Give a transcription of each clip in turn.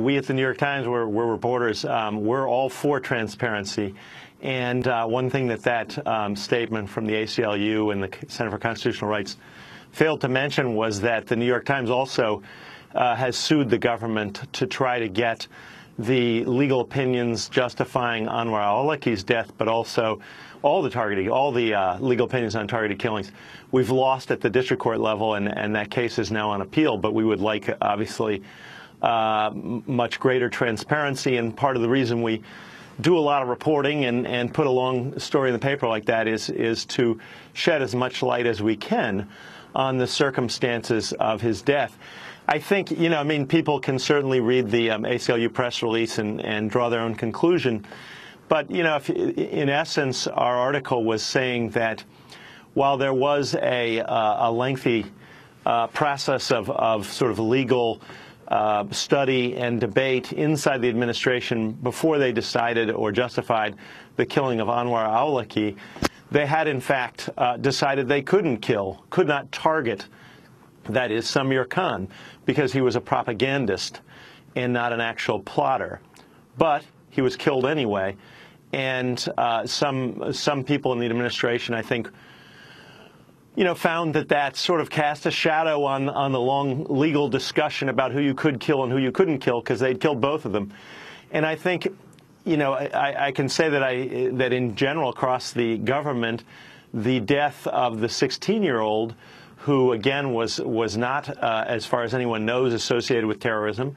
we at the New York Times, we're reporters, we're all for transparency. And one thing that statement from the ACLU and the Center for Constitutional Rights failed to mention was that the New York Times also has sued the government to try to get the legal opinions justifying Anwar al-Awlaki's death, but also all the legal opinions on targeted killings. We've lost at the district court level, and that case is now on appeal, but we would like, obviously, much greater transparency. And part of the reason we do a lot of reporting and put a long story in the paper like that is to shed as much light as we can on the circumstances of his death. I think, people can certainly read the ACLU press release and draw their own conclusion. But, if, in essence, our article was saying that while there was a lengthy process of sort of legal study and debate inside the administration before they decided or justified the killing of Anwar al-Awlaki, they had, in fact, decided they could not target, that is, Samir Khan, because he was a propagandist and not an actual plotter. But he was killed anyway. And some people in the administration, I think, found that sort of cast a shadow on the long legal discussion about who you could kill and who you couldn't kill, because they'd killed both of them. And I think, I can say that in general across the government, the death of the 16-year-old, who again was not, as far as anyone knows, associated with terrorism,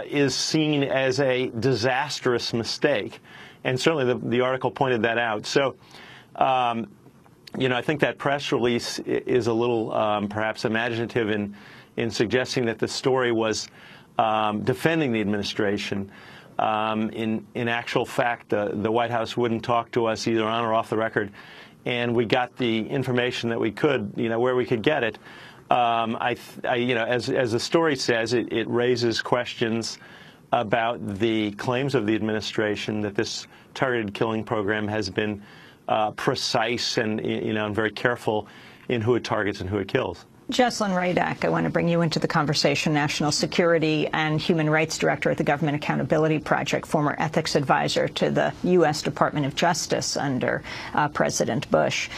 is seen as a disastrous mistake. And certainly the article pointed that out. So, I think that press release is a little perhaps imaginative in suggesting that the story was defending the administration. In actual fact, the White House wouldn't talk to us either on or off the record, and we got the information that we could, where we could get it. As the story says, it raises questions about the claims of the administration that this targeted killing program has been precise and and very careful in who it targets and who it kills. Jesslyn Radack, I want to bring you into the conversation. National Security and Human Rights Director at the Government Accountability Project, former ethics advisor to the U.S. Department of Justice under President Bush.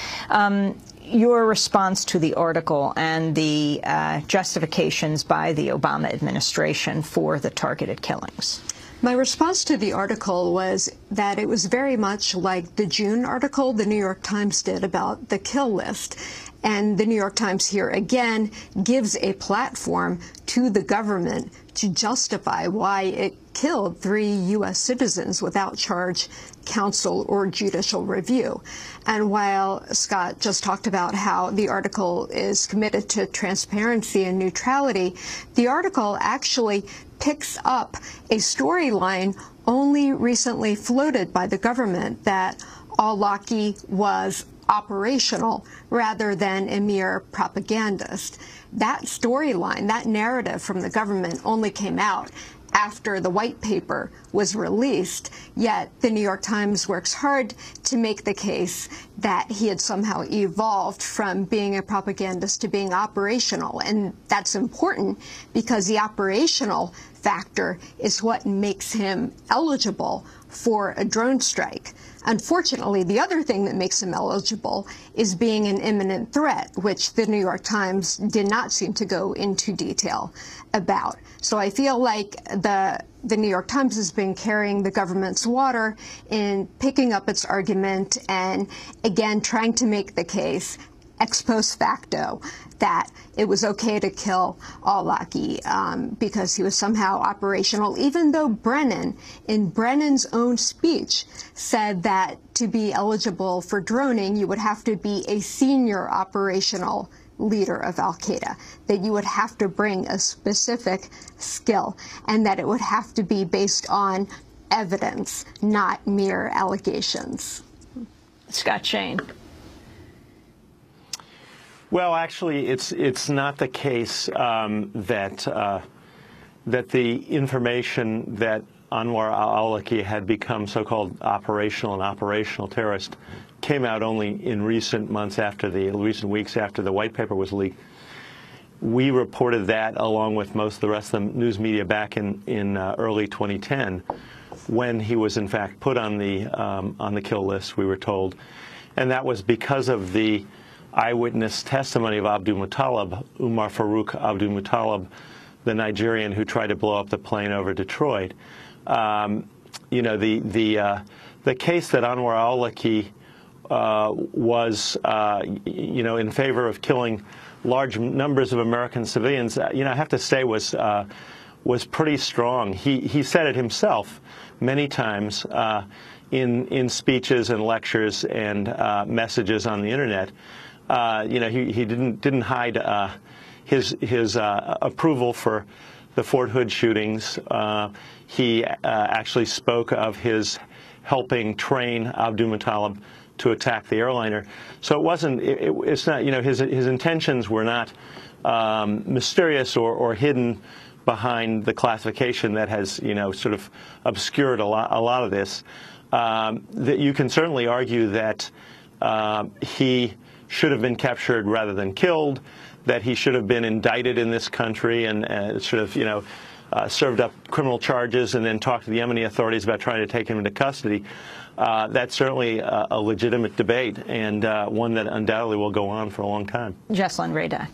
Your response to the article and the justifications by the Obama administration for the targeted killings. My response to the article was that it was very much like the June article the New York Times did about the kill list. And the New York Times here again gives a platform to the government to justify why it killed 3 U.S. citizens without charge, counsel, or judicial review. And while Scott just talked about how the article is committed to transparency and neutrality, the article actually picks up a storyline only recently floated by the government that al-Awlaki was operational rather than a mere propagandist. That storyline, that narrative from the government only came out after the white paper was released, yet the New York Times works hard to make the case that he had somehow evolved from being a propagandist to being operational. And that's important because the operational factor is what makes him eligible for a drone strike. Unfortunately, the other thing that makes him eligible is being an imminent threat, which the New York Times did not seem to go into detail about. So I feel like the New York Times has been carrying the government's water in picking up its argument and, again, trying to make the case ex post facto that it was okay to kill al-Awlaki because he was somehow operational, even though Brennan, in Brennan's own speech, said that to be eligible for droning, you would have to be a senior operational leader of al-Qaeda, that you would have to bring a specific skill, and that it would have to be based on evidence, not mere allegations. Scott Shane. Well, actually, it's not the case that the information that Anwar al-Awlaki had become so-called operational terrorist came out only in recent weeks after the white paper was leaked. We reported that along with most of the rest of the news media back in early 2010, when he was in fact put on the kill list, we were told. And that was because of the eyewitness testimony of Abdul-Muttalib, Umar Farouk Abdul-Muttalib, the Nigerian who tried to blow up the plane over Detroit. You know, the case that Anwar al-Awlaki was, you know, in favor of killing large numbers of American civilians, you know, I have to say was pretty strong. He said it himself many times in speeches and lectures and messages on the internet. You know, he didn't hide his approval for the Fort Hood shootings. He actually spoke of his helping train Abdul-Muttalib to attack the airliner. So it wasn't. It's not. You know, his intentions were not mysterious or hidden behind the classification that has, you know, sort of obscured a lot of this. That you can certainly argue that he should have been captured rather than killed, that he should have been indicted in this country and should have, you know, served up criminal charges and then talked to the Yemeni authorities about trying to take him into custody. That's certainly a legitimate debate, and one that undoubtedly will go on for a long time. Jessalyn Radack.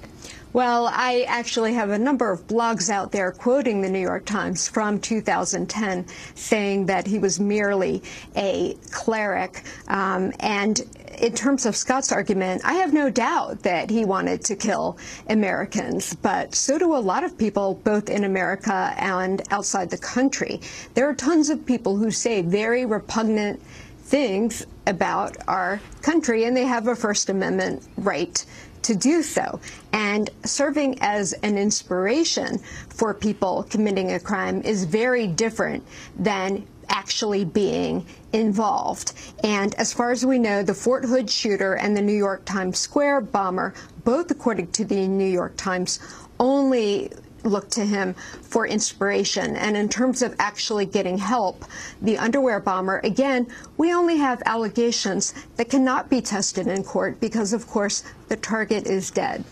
Well, I actually have a number of blogs out there quoting the New York Times from 2010, saying that he was merely a cleric. And in terms of Scott's argument, I have no doubt that he wanted to kill Americans, but so do a lot of people, both in America and outside the country. There are tons of people who say very repugnant things about our country, and they have a First Amendment right to do so. And serving as an inspiration for people committing a crime is very different than actually being involved. And as far as we know, the Fort Hood shooter and the New York Times Square bomber, both according to the New York Times, only look to him for inspiration. And in terms of actually getting help, the underwear bomber, again, we only have allegations that cannot be tested in court because, of course, the target is dead.